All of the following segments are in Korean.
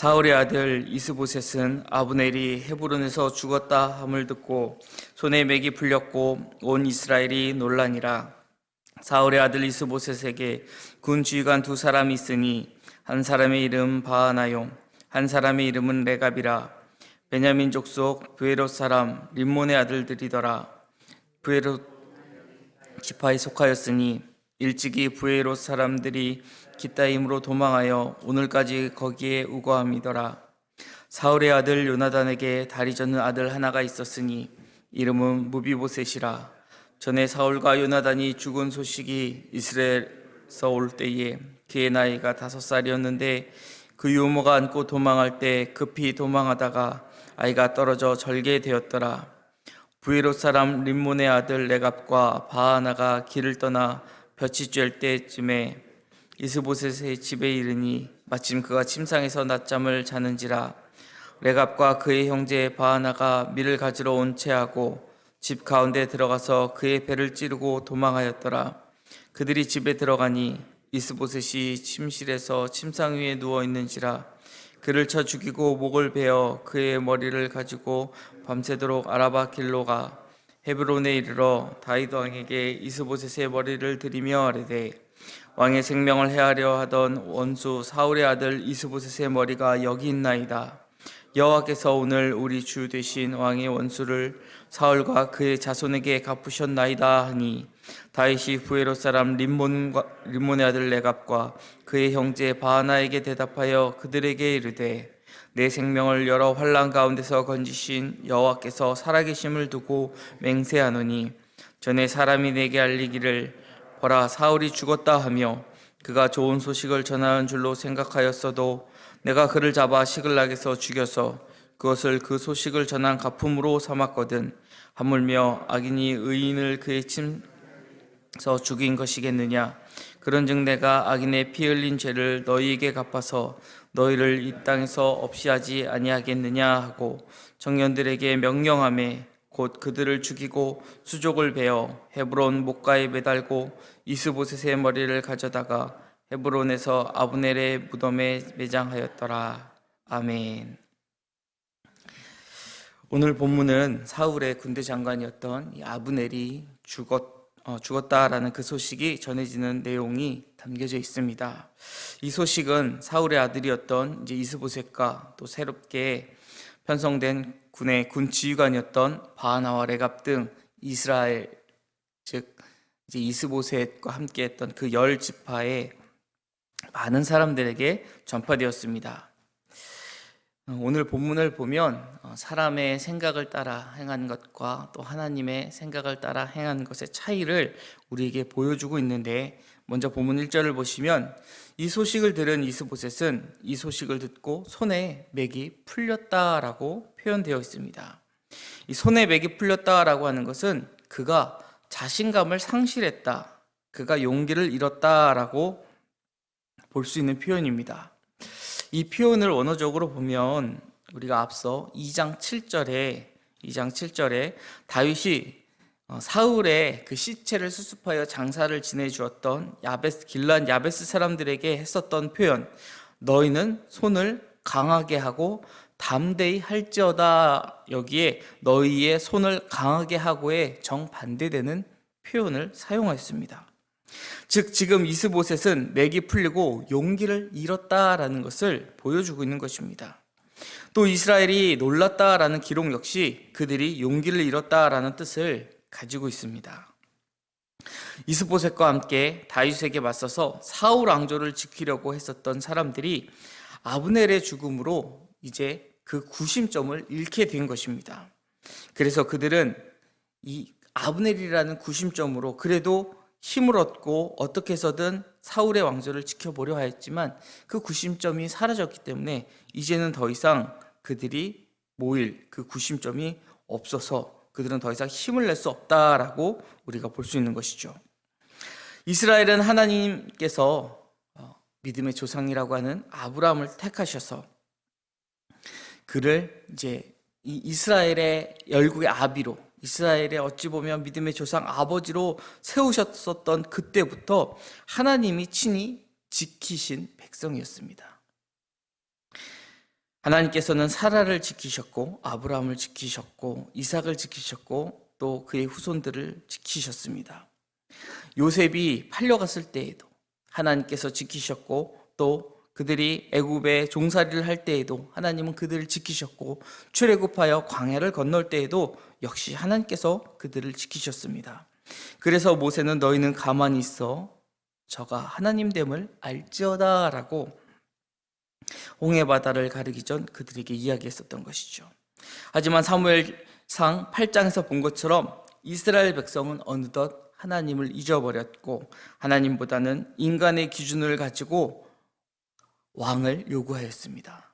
사울의 아들 이스보셋은 아브넬이 헤브론에서 죽었다 함을 듣고 손에 맥이 풀렸고 온 이스라엘이 놀라니라. 사울의 아들 이스보셋에게 군 지휘관 두 사람이 있으니 한 사람의 이름 바하나용, 한 사람의 이름은 레갑이라. 베냐민 족속 브에롯 사람 림몬의 아들들이더라. 브에롯 지파에 속하였으니 일찍이 브에롯 사람들이 기타임으로 도망하여 오늘까지 거기에 우거함이더라. 사울의 아들 요나단에게 다리 젓는 아들 하나가 있었으니 이름은 무비보셋이라. 전에 사울과 요나단이 죽은 소식이 이스라엘에서 올 때에 그의 나이가 5살이었는데 그 유모가 안고 도망할 때 급히 도망하다가 아이가 떨어져 절개되었더라. 브에롯 사람 림몬의 아들 레갑과 바하나가 길을 떠나 볕이 쬐을 때쯤에 이스보셋의 집에 이르니 마침 그가 침상에서 낮잠을 자는지라. 레갑과 그의 형제 바하나가 밀을 가지러 온 채하고 집 가운데 들어가서 그의 배를 찌르고 도망하였더라. 그들이 집에 들어가니 이스보셋이 침실에서 침상 위에 누워 있는지라. 그를 쳐 죽이고 목을 베어 그의 머리를 가지고 밤새도록 아라바 길로 가 헤브론에 이르러 다윗 왕에게 이스보셋의 머리를 드리며 아뢰되 왕의 생명을 해하려 하던 원수 사울의 아들 이스보셋의 머리가 여기 있나이다. 여호와께서 오늘 우리 주 되신 왕의 원수를 사울과 그의 자손에게 갚으셨나이다 하니 다윗이 브에롯 사람 림몬의 아들 레갑과 그의 형제 바하나에게 대답하여 그들에게 이르되 내 생명을 여러 환난 가운데서 건지신 여호와께서 살아계심을 두고 맹세하노니 전에 사람이 내게 알리기를 보라 사울이 죽었다 하며 그가 좋은 소식을 전하는 줄로 생각하였어도 내가 그를 잡아 시글락에서 죽여서 그것을 그 소식을 전한 가품으로 삼았거든. 하물며 악인이 의인을 그의 침서 죽인 것이겠느냐. 그런즉 내가 악인의 피 흘린 죄를 너희에게 갚아서 너희를 이 땅에서 없이 하지 아니하겠느냐 하고 청년들에게 명령하매 곧 그들을 죽이고 수족을 베어 헤브론 목가에 매달고 이스보셋의 머리를 가져다가 헤브론에서 아브넬의 무덤에 매장하였더라. 아멘. 오늘 본문은 사울의 군대 장관이었던 이 아브넬이 죽었다라는 그 소식이 전해지는 내용이 담겨져 있습니다. 이 소식은 사울의 아들이었던 이제 이스보셋과 또 새롭게 편성된 군의 군 지휘관이었던 바하나와 레갑 등 이스라엘 즉 이제 이스보셋과 함께했던 그 10지파의 많은 사람들에게 전파되었습니다. 오늘 본문을 보면 사람의 생각을 따라 행한 것과 또 하나님의 생각을 따라 행한 것의 차이를 우리에게 보여주고 있는데 먼저 본문 1절을 보시면 이 소식을 들은 이스보셋은 이 소식을 듣고 손에 맥이 풀렸다라고 표현되어 있습니다. 이 손에 맥이 풀렸다라고 하는 것은 그가 자신감을 상실했다, 그가 용기를 잃었다라고 볼 수 있는 표현입니다. 이 표현을 원어적으로 보면 우리가 앞서 2장 7절에 다윗이 사울의 그 시체를 수습하여 장사를 지내주었던 길르앗 야베스 사람들에게 했었던 표현, 너희는 손을 강하게 하고 담대히 할지어다, 여기에 너희의 손을 강하게 하고에 정반대되는 표현을 사용하였습니다. 즉 지금 이스보셋은 맥이 풀리고 용기를 잃었다라는 것을 보여주고 있는 것입니다. 또 이스라엘이 놀랐다라는 기록 역시 그들이 용기를 잃었다라는 뜻을 가지고 있습니다. 이스보셋과 함께 다윗에게 맞서서 사울 왕조를 지키려고 했었던 사람들이 아브넬의 죽음으로 이제 그 구심점을 잃게 된 것입니다. 그래서 그들은 이 아브넬이라는 구심점으로 그래도 힘을 얻고 어떻게 해서든 사울의 왕조를 지켜보려 하였지만 그 구심점이 사라졌기 때문에 이제는 더 이상 그들이 모일 그 구심점이 없어서 그들은 더 이상 힘을 낼 수 없다라고 우리가 볼 수 있는 것이죠. 이스라엘은 하나님께서 믿음의 조상이라고 하는 아브라함을 택하셔서 그를 이제 이 이스라엘의 열국의 아비로, 이스라엘의 어찌 보면 믿음의 조상 아버지로 세우셨었던 그때부터 하나님이 친히 지키신 백성이었습니다. 하나님께서는 사라를 지키셨고 아브라함을 지키셨고 이삭을 지키셨고 또 그의 후손들을 지키셨습니다. 요셉이 팔려갔을 때에도 하나님께서 지키셨고 또 그들이 애굽에 종살이를 할 때에도 하나님은 그들을 지키셨고 출애굽하여 광야를 건널 때에도 역시 하나님께서 그들을 지키셨습니다. 그래서 모세는 너희는 가만히 있어 저가 하나님됨을 알지어다 라고 홍해 바다를 가르기 전 그들에게 이야기했었던 것이죠. 하지만 사무엘상 8장에서 본 것처럼 이스라엘 백성은 어느덧 하나님을 잊어버렸고 하나님보다는 인간의 기준을 가지고 왕을 요구하였습니다.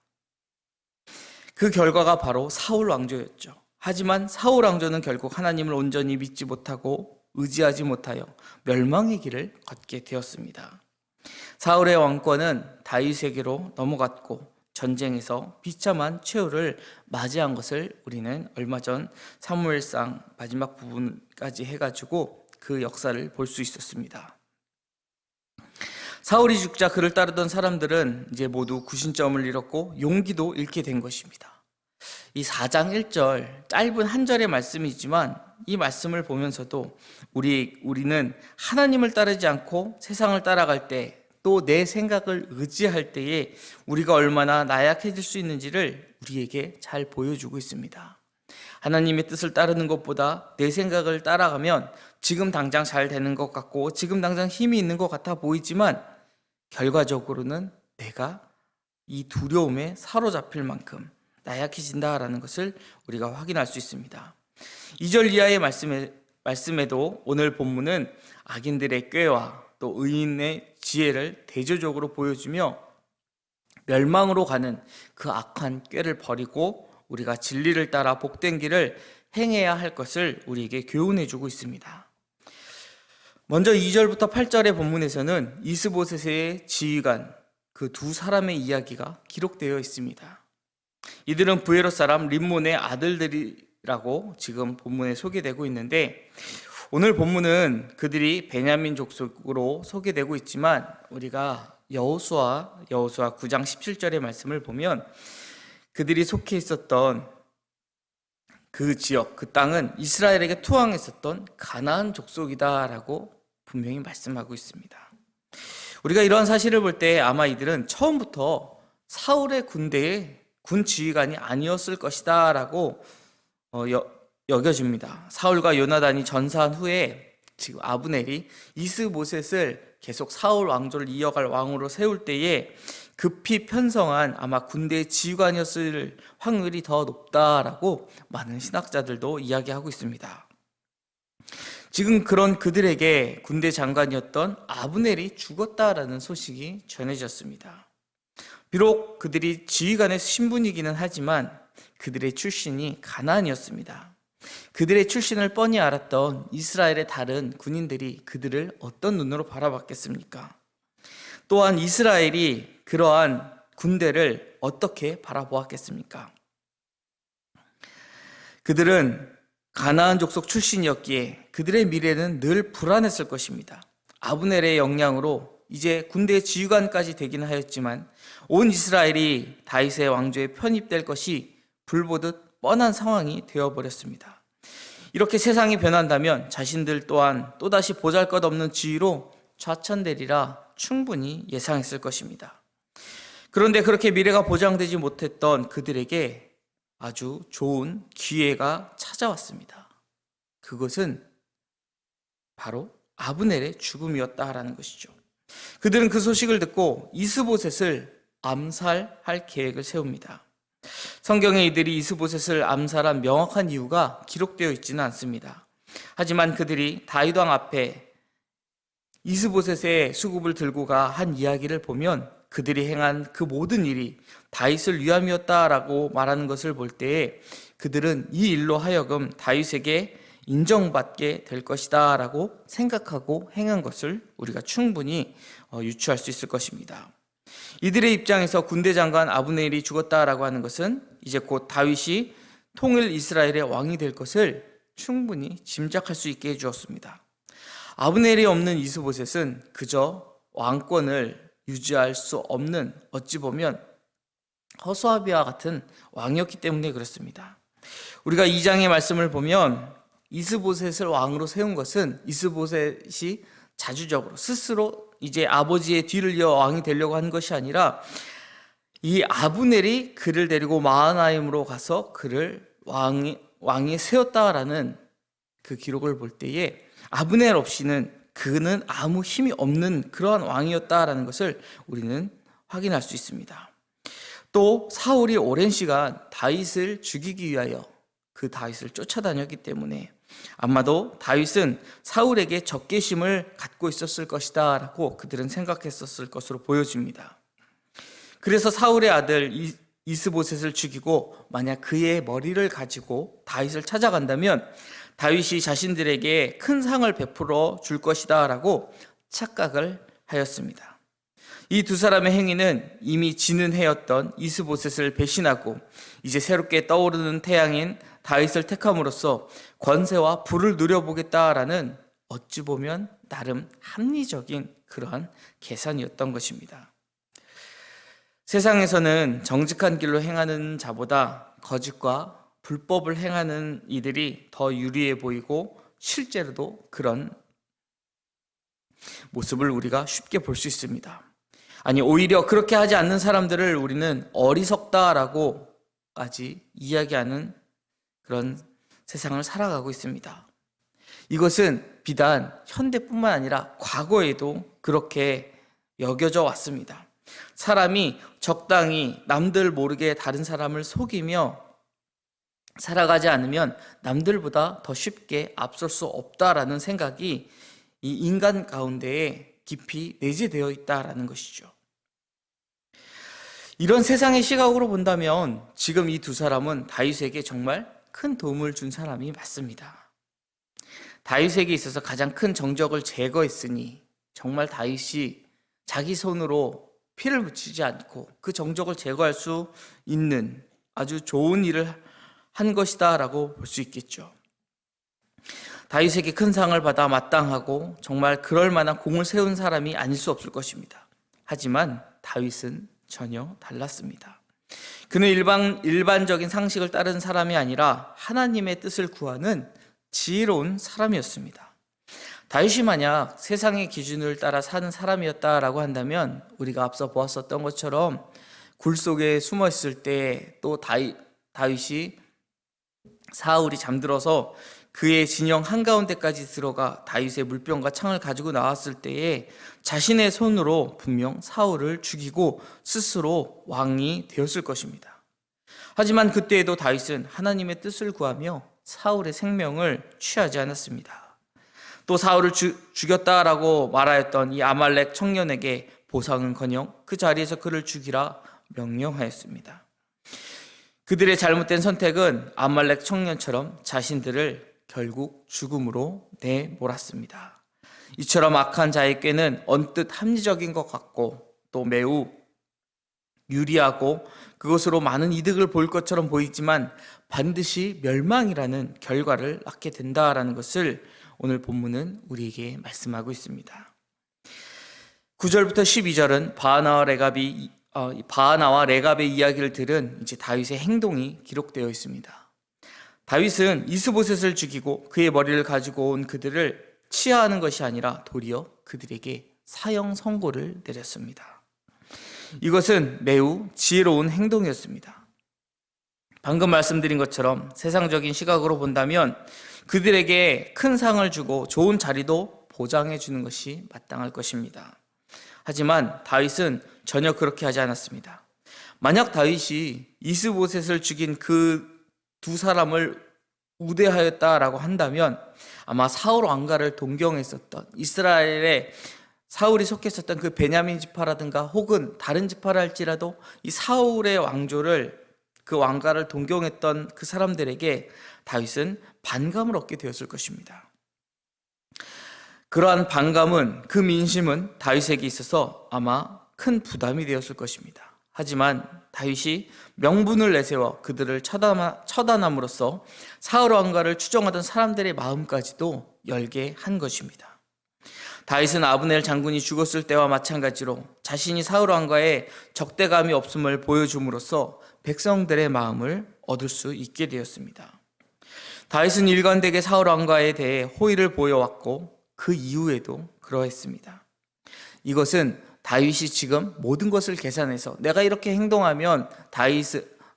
그 결과가 바로 사울 왕조였죠. 하지만 사울 왕조는 결국 하나님을 온전히 믿지 못하고 의지하지 못하여 멸망의 길을 걷게 되었습니다. 사울의 왕권은 다윗에게로 넘어갔고 전쟁에서 비참한 최후를 맞이한 것을 우리는 얼마 전 사무엘상 마지막 부분까지 해가지고 그 역사를 볼 수 있었습니다. 사울이 죽자 그를 따르던 사람들은 이제 모두 구신점을 잃었고 용기도 잃게 된 것입니다. 이 4장 1절 짧은 한 절의 말씀이지만 이 말씀을 보면서도 우리는 하나님을 따르지 않고 세상을 따라갈 때 또 내 생각을 의지할 때에 우리가 얼마나 나약해질 수 있는지를 우리에게 잘 보여주고 있습니다. 하나님의 뜻을 따르는 것보다 내 생각을 따라가면 지금 당장 잘 되는 것 같고 지금 당장 힘이 있는 것 같아 보이지만 결과적으로는 내가 이 두려움에 사로잡힐 만큼 나약해진다라는 것을 우리가 확인할 수 있습니다. 2절 이하의 말씀에도 오늘 본문은 악인들의 꾀와 또 의인의 지혜를 대조적으로 보여주며 멸망으로 가는 그 악한 꾀를 버리고 우리가 진리를 따라 복된 길을 행해야 할 것을 우리에게 교훈해주고 있습니다. 먼저 2절부터 8절의 본문에서는 이스보셋의 지휘관 그 두 사람의 이야기가 기록되어 있습니다. 이들은 부에롯 사람 림몬의 아들들이라고 지금 본문에 소개되고 있는데 오늘 본문은 그들이 베냐민 족속으로 소개되고 있지만 우리가 여호수아 9장 17절의 말씀을 보면 그들이 속해 있었던 그 지역, 그 땅은 이스라엘에게 투항했었던 가나안 족속이다라고 분명히 말씀하고 있습니다. 우리가 이러한 사실을 볼 때 아마 이들은 처음부터 사울의 군대의 군 지휘관이 아니었을 것이다 라고 여겨집니다. 사울과 요나단이 전사한 후에 지금 아브넬이 이스보셋을 계속 사울 왕조를 이어갈 왕으로 세울 때에 급히 편성한 아마 군대의 지휘관이었을 확률이 더 높다라고 많은 신학자들도 이야기하고 있습니다. 지금 그런 그들에게 군대 장관이었던 아브넬이 죽었다라는 소식이 전해졌습니다. 비록 그들이 지휘관의 신분이기는 하지만 그들의 출신이 가나안이었습니다. 그들의 출신을 뻔히 알았던 이스라엘의 다른 군인들이 그들을 어떤 눈으로 바라봤겠습니까? 또한 이스라엘이 그러한 군대를 어떻게 바라보았겠습니까? 그들은 가나안 족속 출신이었기에 그들의 미래는 늘 불안했을 것입니다. 아브넬의 영향으로 이제 군대의 지휘관까지 되긴 하였지만 온 이스라엘이 다윗의 왕조에 편입될 것이 불보듯 뻔한 상황이 되어버렸습니다. 이렇게 세상이 변한다면 자신들 또한 또다시 보잘것없는 지위로 좌천되리라 충분히 예상했을 것입니다. 그런데 그렇게 미래가 보장되지 못했던 그들에게 아주 좋은 기회가 찾아왔습니다. 그것은 바로 아브넬의 죽음이었다라는 것이죠. 그들은 그 소식을 듣고 이스보셋을 암살할 계획을 세웁니다. 성경에 이들이 이스보셋을 암살한 명확한 이유가 기록되어 있지는 않습니다. 하지만 그들이 다윗 왕 앞에 이스보셋의 수급을 들고 가 한 이야기를 보면 그들이 행한 그 모든 일이 다윗을 위함이었다라고 말하는 것을 볼 때에 그들은 이 일로 하여금 다윗에게 인정받게 될 것이다 라고 생각하고 행한 것을 우리가 충분히 유추할 수 있을 것입니다. 이들의 입장에서 군대 장관 아브넬이 죽었다라고 하는 것은 이제 곧 다윗이 통일 이스라엘의 왕이 될 것을 충분히 짐작할 수 있게 해주었습니다. 아브넬이 없는 이스보셋은 그저 왕권을 유지할 수 없는 어찌 보면 허수아비와 같은 왕이었기 때문에 그렇습니다. 우리가 2장의 말씀을 보면 이스보셋을 왕으로 세운 것은 이스보셋이 자주적으로 스스로 이제 아버지의 뒤를 이어 왕이 되려고 한 것이 아니라 이 아브넬이 그를 데리고 마하나임으로 가서 그를 왕에 세웠다라는 그 기록을 볼 때에 아브넬 없이는 그는 아무 힘이 없는 그러한 왕이었다라는 것을 우리는 확인할 수 있습니다. 또 사울이 오랜 시간 다윗을 죽이기 위하여 그 다윗을 쫓아다녔기 때문에 아마도 다윗은 사울에게 적개심을 갖고 있었을 것이다 라고 그들은 생각했었을 것으로 보여집니다. 그래서 사울의 아들 이스보셋을 죽이고 만약 그의 머리를 가지고 다윗을 찾아간다면 다윗이 자신들에게 큰 상을 베풀어 줄 것이다 라고 착각을 하였습니다. 이 두 사람의 행위는 이미 지는 해였던 이스보셋을 배신하고 이제 새롭게 떠오르는 태양인 다윗을 택함으로써 권세와 부를 누려보겠다라는 어찌 보면 나름 합리적인 그러한 계산이었던 것입니다. 세상에서는 정직한 길로 행하는 자보다 거짓과 불법을 행하는 이들이 더 유리해 보이고 실제로도 그런 모습을 우리가 쉽게 볼 수 있습니다. 아니, 오히려 그렇게 하지 않는 사람들을 우리는 어리석다라고까지 이야기하는 그런 세상을 살아가고 있습니다. 이것은 비단 현대뿐만 아니라 과거에도 그렇게 여겨져 왔습니다. 사람이 적당히 남들 모르게 다른 사람을 속이며 살아가지 않으면 남들보다 더 쉽게 앞설 수 없다라는 생각이 이 인간 가운데에 깊이 내재되어 있다라는 것이죠. 이런 세상의 시각으로 본다면 지금 이 두 사람은 다윗에게 정말 큰 도움을 준 사람이 맞습니다. 다윗에게 있어서 가장 큰 정적을 제거했으니 정말 다윗이 자기 손으로 피를 묻히지 않고 그 정적을 제거할 수 있는 아주 좋은 일을 한 것이다 라고 볼 수 있겠죠. 다윗에게 큰 상을 받아 마땅하고 정말 그럴 만한 공을 세운 사람이 아닐 수 없을 것입니다. 하지만 다윗은 전혀 달랐습니다. 그는 일반적인 상식을 따른 사람이 아니라 하나님의 뜻을 구하는 지혜로운 사람이었습니다. 다윗이 만약 세상의 기준을 따라 사는 사람이었다라고 한다면 우리가 앞서 보았었던 것처럼 굴 속에 숨어 있을 때 또 다윗이 사울이 잠들어서 그의 진영 한가운데까지 들어가 다윗의 물병과 창을 가지고 나왔을 때에 자신의 손으로 분명 사울을 죽이고 스스로 왕이 되었을 것입니다. 하지만 그때에도 다윗은 하나님의 뜻을 구하며 사울의 생명을 취하지 않았습니다. 또 사울을 죽였다라고 말하였던 이 아말렉 청년에게 보상은커녕 그 자리에서 그를 죽이라 명령하였습니다. 그들의 잘못된 선택은 아말렉 청년처럼 자신들을 결국 죽음으로 내몰았습니다. 이처럼 악한 자의 꾀는 언뜻 합리적인 것 같고 또 매우 유리하고 그것으로 많은 이득을 볼 것처럼 보이지만 반드시 멸망이라는 결과를 낳게 된다라는 것을 오늘 본문은 우리에게 말씀하고 있습니다. 9절부터 12절은 바하나와 레갑의 이야기를 들은 이제 다윗의 행동이 기록되어 있습니다. 다윗은 이스보셋을 죽이고 그의 머리를 가지고 온 그들을 치하하는 것이 아니라 도리어 그들에게 사형 선고를 내렸습니다. 이것은 매우 지혜로운 행동이었습니다. 방금 말씀드린 것처럼 세상적인 시각으로 본다면 그들에게 큰 상을 주고 좋은 자리도 보장해 주는 것이 마땅할 것입니다. 하지만 다윗은 전혀 그렇게 하지 않았습니다. 만약 다윗이 이스보셋을 죽인 그 두 사람을 우대하였다라고 한다면 아마 사울 왕가를 동경했었던 이스라엘에 사울이 속했었던 그 베냐민 지파라든가 혹은 다른 지파라 할지라도 이 사울의 왕조를 그 왕가를 동경했던 그 사람들에게 다윗은 반감을 얻게 되었을 것입니다. 그러한 반감은 그 민심은 다윗에게 있어서 아마 큰 부담이 되었을 것입니다. 하지만 다윗이 명분을 내세워 그들을 처단함으로써 사울 왕가를 추종하던 사람들의 마음까지도 열게 한 것입니다. 다윗은 아브넬 장군이 죽었을 때와 마찬가지로 자신이 사울 왕과의 적대감이 없음을 보여줌으로써 백성들의 마음을 얻을 수 있게 되었습니다. 다윗은 일관되게 사울 왕과에 대해 호의를 보여왔고 그 이후에도 그러했습니다. 이것은 다윗이 지금 모든 것을 계산해서 내가 이렇게 행동하면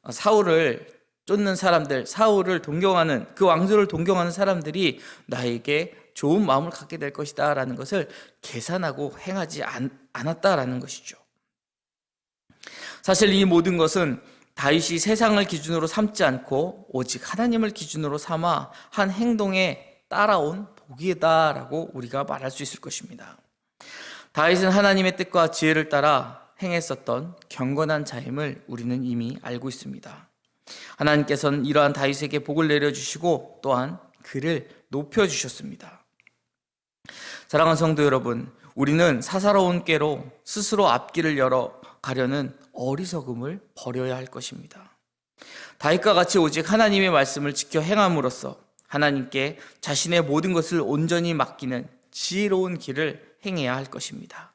사울을 쫓는 사람들, 사울을 동경하는 그 왕조를 동경하는 사람들이 나에게 좋은 마음을 갖게 될 것이다 라는 것을 계산하고 행하지 않았다라는 것이죠. 사실 이 모든 것은 다윗이 세상을 기준으로 삼지 않고 오직 하나님을 기준으로 삼아 한 행동에 따라온 복이다라고 우리가 말할 수 있을 것입니다. 다윗은 하나님의 뜻과 지혜를 따라 행했었던 경건한 자임을 우리는 이미 알고 있습니다. 하나님께서는 이러한 다윗에게 복을 내려주시고 또한 그를 높여주셨습니다. 사랑하는 성도 여러분, 우리는 사사로운 꾀로 스스로 앞길을 열어가려는 어리석음을 버려야 할 것입니다. 다윗과 같이 오직 하나님의 말씀을 지켜 행함으로써 하나님께 자신의 모든 것을 온전히 맡기는 지혜로운 길을 행해야 할 것입니다.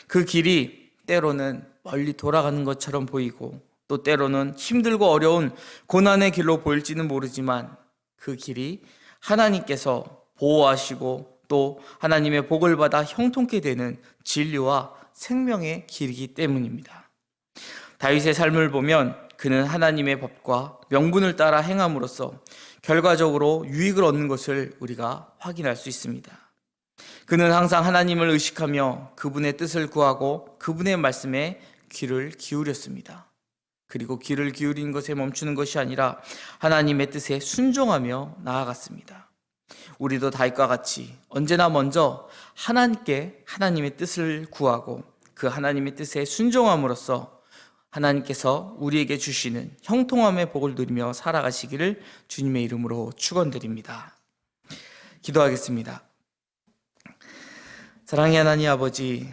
그 길이 때로는 멀리 돌아가는 것처럼 보이고 또 때로는 힘들고 어려운 고난의 길로 보일지는 모르지만 그 길이 하나님께서 보호하시고 또 하나님의 복을 받아 형통케 되는 진리와 생명의 길이기 때문입니다. 다윗의 삶을 보면 그는 하나님의 법과 명분을 따라 행함으로써 결과적으로 유익을 얻는 것을 우리가 확인할 수 있습니다. 그는 항상 하나님을 의식하며 그분의 뜻을 구하고 그분의 말씀에 귀를 기울였습니다. 그리고 귀를 기울인 것에 멈추는 것이 아니라 하나님의 뜻에 순종하며 나아갔습니다. 우리도 다윗과 같이 언제나 먼저 하나님께 하나님의 뜻을 구하고 그 하나님의 뜻에 순종함으로써 하나님께서 우리에게 주시는 형통함의 복을 누리며 살아가시기를 주님의 이름으로 축원드립니다. 기도하겠습니다. 사랑의 하나님 아버지,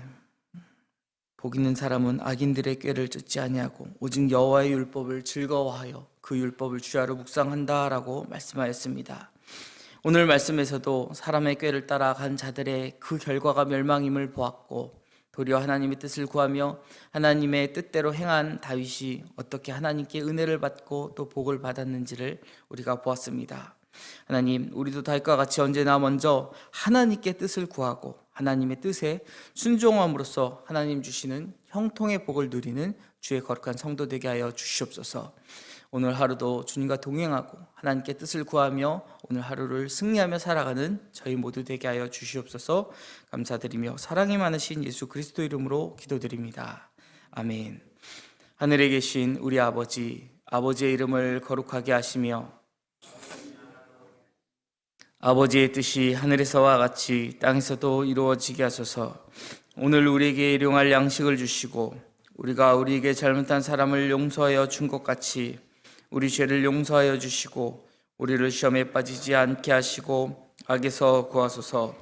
복 있는 사람은 악인들의 꾀를 쫓지 아니하고 오직 여호와의 율법을 즐거워하여 그 율법을 주야로 묵상한다라고 말씀하였습니다. 오늘 말씀에서도 사람의 꾀를 따라간 자들의 그 결과가 멸망임을 보았고 도리어 하나님의 뜻을 구하며 하나님의 뜻대로 행한 다윗이 어떻게 하나님께 은혜를 받고 또 복을 받았는지를 우리가 보았습니다. 하나님, 우리도 다윗과 같이 언제나 먼저 하나님께 뜻을 구하고 하나님의 뜻에 순종함으로써 하나님 주시는 형통의 복을 누리는 주의 거룩한 성도 되게 하여 주시옵소서. 오늘 하루도 주님과 동행하고 하나님께 뜻을 구하며 오늘 하루를 승리하며 살아가는 저희 모두 되게 하여 주시옵소서. 감사드리며 사랑이 많으신 예수 그리스도 이름으로 기도드립니다. 아멘. 하늘에 계신 우리 아버지, 아버지의 이름을 거룩하게 하시며 아버지의 뜻이 하늘에서와 같이 땅에서도 이루어지게 하소서. 오늘 우리에게 일용할 양식을 주시고 우리가 우리에게 잘못한 사람을 용서하여 준 것 같이 우리 죄를 용서하여 주시고 우리를 시험에 빠지지 않게 하시고 악에서 구하소서.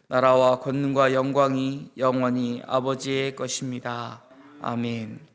나라와 권능과 영광이 영원히 아버지의 것입니다. 아멘.